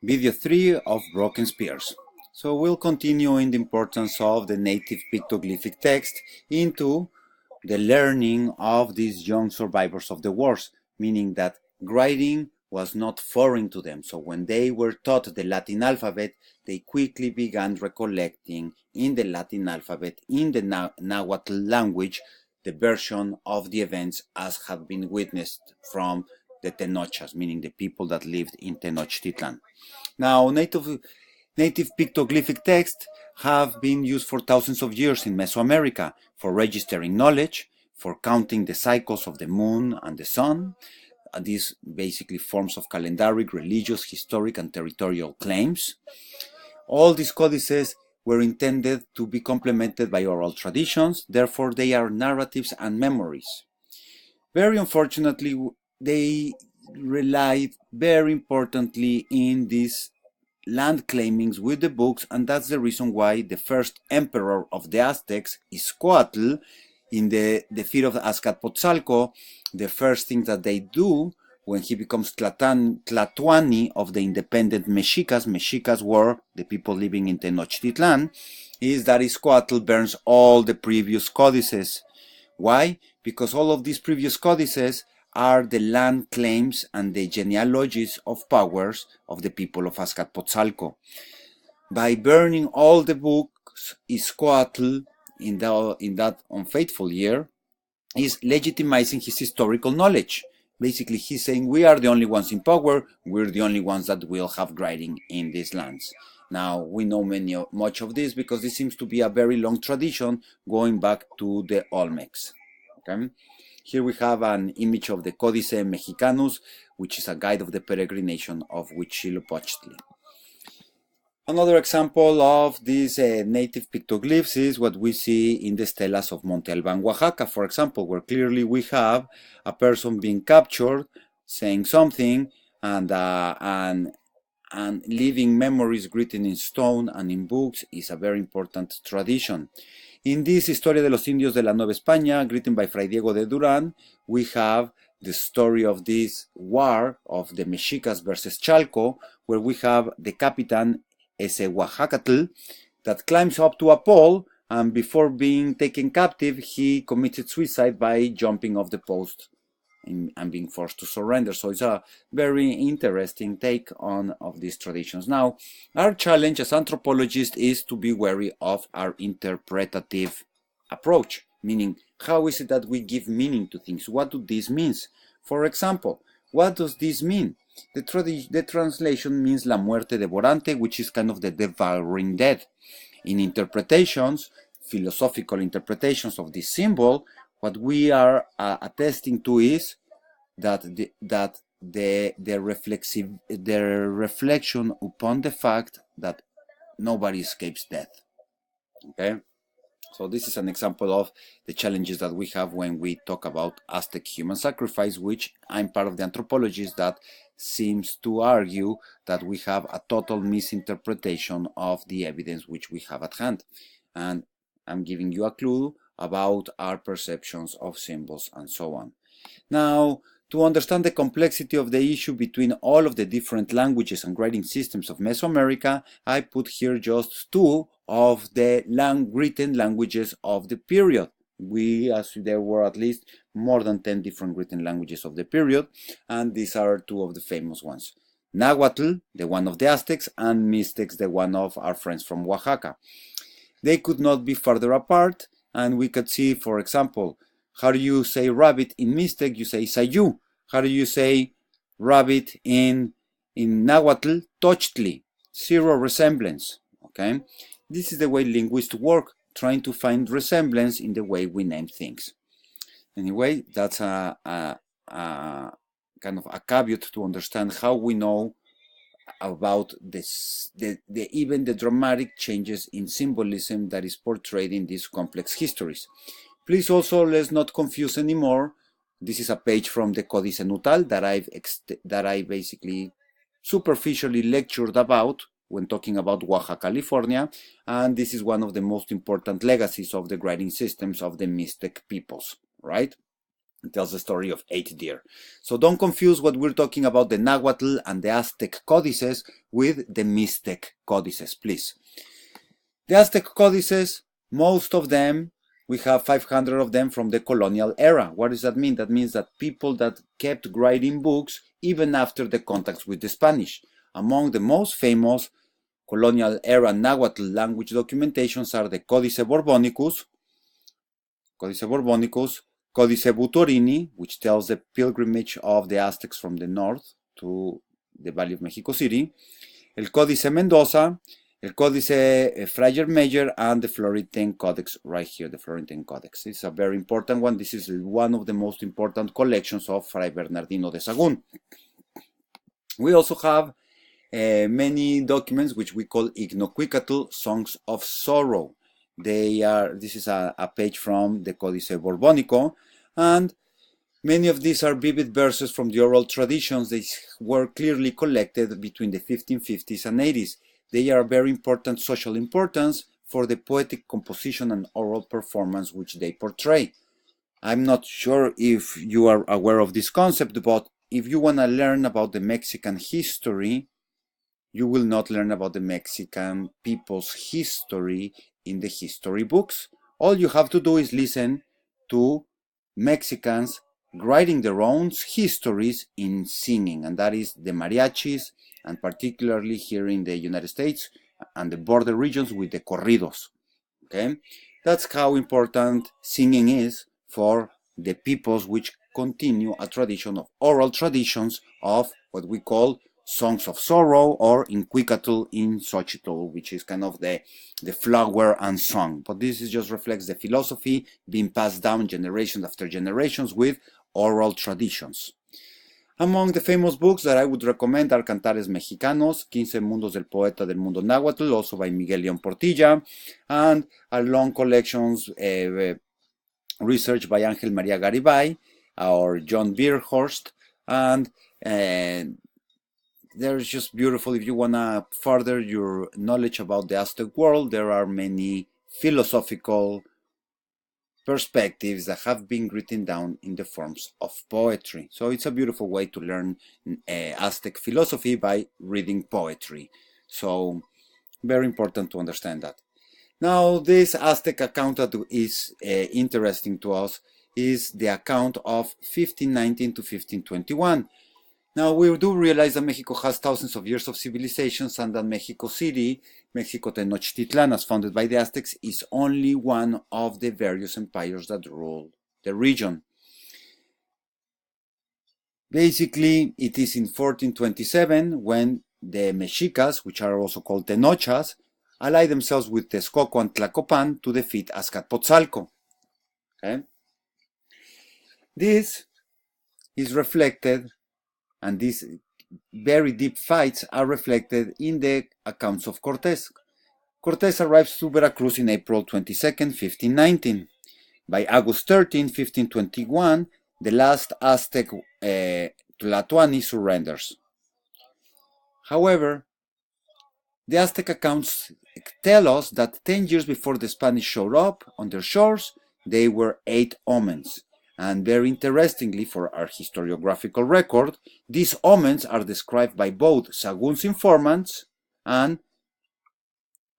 Video 3 of Broken Spears. So we'll continue in the importance of the native pictoglyphic text into the learning of these young survivors of the wars, meaning that writing was not foreign to them. So when they were taught the Latin alphabet, they quickly began recollecting in the Latin alphabet, in the Nahuatl language, the version of the events as had been witnessed from the Tenochas, meaning the people that lived in Tenochtitlan. Now, native pictoglyphic texts have been used for thousands of years in Mesoamerica for registering knowledge, for counting the cycles of the moon and the sun. These basically forms of calendaric, religious, historic, and territorial claims. All these codices were intended to be complemented by oral traditions, therefore they are narratives and memories. Very unfortunately, they relied very importantly in these land claimings with the books, and that's the reason why the first emperor of the Aztecs, Izcoatl, in the defeat of Azcapotzalco, the first thing that they do when he becomes Tlatoani of the independent Mexicas were the people living in Tenochtitlan, is that Izcoatl burns all the previous codices. Why? Because all of these previous codices are the land claims and the genealogies of powers of the people of Azcapotzalco. By burning all the books, Izcoatl, in that unfaithful year, is legitimizing his historical knowledge. Basically, he's saying we are the only ones in power, we're the only ones that will have writing in these lands. Now, we know much of this because this seems to be a very long tradition going back to the Olmecs. Okay? Here we have an image of the Códice Mexicanus, which is a guide of the peregrination of Huitzilopochtli. Another example of these native pictoglyphs is what we see in the stelas of Monte Albán, Oaxaca, for example, where clearly we have a person being captured, saying something, and leaving memories written in stone and in books is a very important tradition. In this Historia de los Indios de la Nueva España, written by Fray Diego de Durán, we have the story of this war of the Mexicas versus Chalco, where we have the Capitan Ese Oaxacatl that climbs up to a pole, and before being taken captive, he committed suicide by jumping off the post and being forced to surrender. So it's a very interesting take on of these traditions. Now, our challenge as anthropologists is to be wary of our interpretative approach, meaning how is it that we give meaning to things? What do these mean? For example, what does this mean? The translation means la muerte devorante, which is kind of the devouring dead. In interpretations, philosophical interpretations of this symbol, what we are attesting to is that the reflection upon the fact that nobody escapes death. Okay, so this is an example of the challenges that we have when we talk about Aztec human sacrifice, which I'm part of the anthropologists that seems to argue that we have a total misinterpretation of the evidence which we have at hand, and I'm giving you a clue about our perceptions of symbols and so on. Now, to understand the complexity of the issue between all of the different languages and writing systems of Mesoamerica, I put here just two of the written languages of the period. As there were at least more than 10 different written languages of the period, and these are two of the famous ones. Nahuatl, the one of the Aztecs, and Mixtecs, the one of our friends from Oaxaca. They could not be further apart, and we could see, for example, how do you say rabbit in Mixtec? You say sayu. How do you say rabbit in Nahuatl? Tochtli. Zero resemblance. Okay, this is the way linguists work, trying to find resemblance in the way we name things. Anyway, that's a kind of a caveat to understand how we know about this, even the dramatic changes in symbolism that is portrayed in these complex histories. Please also, let's not confuse anymore. This is a page from the Códice Nutal that I basically superficially lectured about when talking about Oaxaca, California, and this is one of the most important legacies of the writing systems of the Mixtec peoples, right? It tells the story of 8 deer. So don't confuse what we're talking about, the Nahuatl and the Aztec codices, with the Mixtec codices, please. The Aztec codices, most of them, we have 500 of them from the colonial era. What does that mean? That means that people that kept writing books even after the contacts with the Spanish. Among the most famous colonial era Nahuatl language documentations are the Códice Borbónicus, Códice Butorini, which tells the pilgrimage of the Aztecs from the north to the Valley of Mexico City, el Códice Mendoza, el Códice Frayer Mayer, and the Florentine Codex right here, the Florentine Codex. It's a very important one. This is one of the most important collections of Fray Bernardino de Sahagún. We also have many documents which we call Ignoquicatl Songs of Sorrow. This is a page from the Códice Borbónico, and many of these are vivid verses from the oral traditions. They were clearly collected between the 1550s and 80s. They are very important social importance for the poetic composition and oral performance which they portray. I'm not sure if you are aware of this concept, but if you want to learn about the Mexican history, you will not learn about the Mexican people's history in the history books. All you have to do is listen to Mexicans writing their own histories in singing, and that is the mariachis, and particularly here in the United States and the border regions with the corridos. Okay, that's how important singing is for the peoples which continue a tradition of oral traditions of what we call songs of sorrow, or Inquicatl in Xochitl, which is kind of the flower and song. But this just reflects the philosophy being passed down generations after generations with oral traditions. Among the famous books that I would recommend are Cantares Mexicanos, 15 Mundos del Poeta del Mundo Náhuatl, also by Miguel León Portilla, and a long collections research by Ángel María Garibay or John Bierhorst, and they're just beautiful. If you want to further your knowledge about the Aztec world, there are many philosophical perspectives that have been written down in the forms of poetry. So it's a beautiful way to learn Aztec philosophy by reading poetry. So very important to understand that. Now, this Aztec account that is interesting to us is the account of 1519 to 1521. Now, we do realize that Mexico has thousands of years of civilizations, and that Mexico City, Mexico Tenochtitlan, as founded by the Aztecs, is only one of the various empires that rule the region. Basically, it is in 1427 when the Mexicas, which are also called Tenochas, ally themselves with Texcoco and Tlacopan to defeat Azcapotzalco. Okay? This is reflected, and these very deep fights are reflected in the accounts of Cortés. Cortés arrives to Veracruz in April 22nd, 1519. By August 13, 1521, the last Aztec Tlatoani surrenders. However, the Aztec accounts tell us that 10 years before the Spanish showed up on their shores, they were 8 omens. And very interestingly, for our historiographical record, these omens are described by both Sahagún's informants and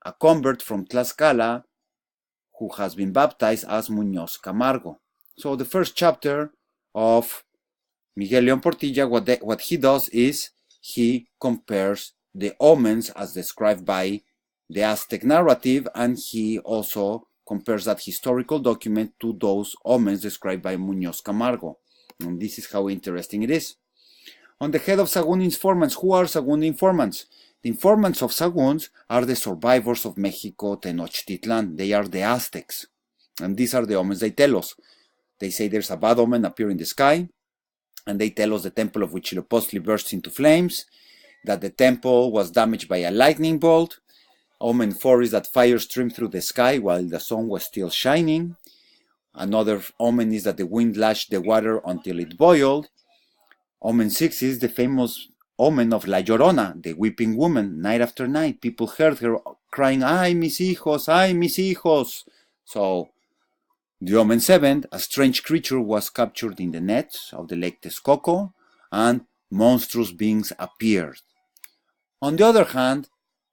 a convert from Tlaxcala who has been baptized as Muñoz Camargo. So the first chapter of Miguel León Portilla, what he does is he compares the omens as described by the Aztec narrative, and he also compares that historical document to those omens described by Muñoz Camargo. And this is how interesting it is. On the head of Sahagún informants, who are Sahagún informants? The informants of Sahagún are the survivors of Mexico Tenochtitlan. They are the Aztecs. And these are the omens they tell us. They say there's a bad omen appear in the sky, and they tell us the temple of Huitzilopochtli bursts into flames, that the temple was damaged by a lightning bolt. Omen 4 is that fire streamed through the sky while the sun was still shining. Another omen is that the wind lashed the water until it boiled. Omen 6 is the famous omen of La Llorona, the weeping woman. Night after night, people heard her crying, "Ay, mis hijos, ay, mis hijos." So The Omen 7, a strange creature was captured in the nets of the Lake Texcoco, and monstrous beings appeared. On the other hand,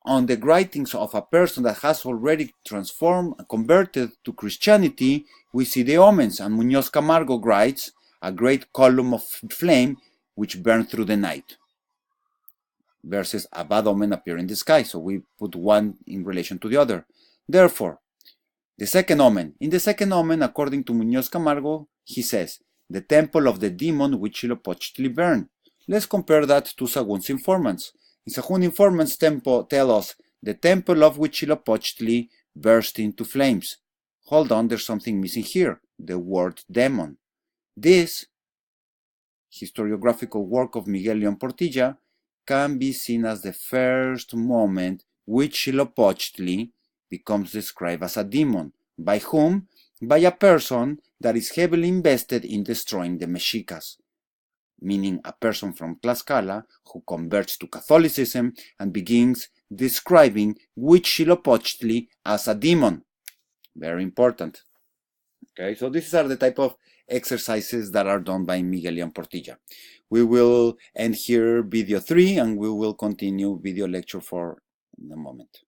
on the writings of a person that has already transformed and converted to Christianity, we see the omens, and Muñoz Camargo writes, a great column of flame which burned through the night, versus a bad omen appear in the sky, so we put one in relation to the other. Therefore, the second omen. In the second omen, according to Muñoz Camargo, he says, the temple of the demon Huitzilopochtli burned. Let's compare that to Sahgun's informants. In Sahgun informants tell us, the temple of Huitzilopochtli burst into flames. Hold on, there's something missing here, the word demon. This historiographical work of Miguel León Portilla can be seen as the first moment Huitzilopochtli becomes described as a demon. By whom? By a person that is heavily invested in destroying the Mexicas, meaning a person from Tlaxcala who converts to Catholicism and begins describing Huitzilopochtli as a demon. Very important. Okay, so these are the type of exercises that are done by Miguel León Portilla. We will end here video 3 and we will continue video lecture 4 in a moment.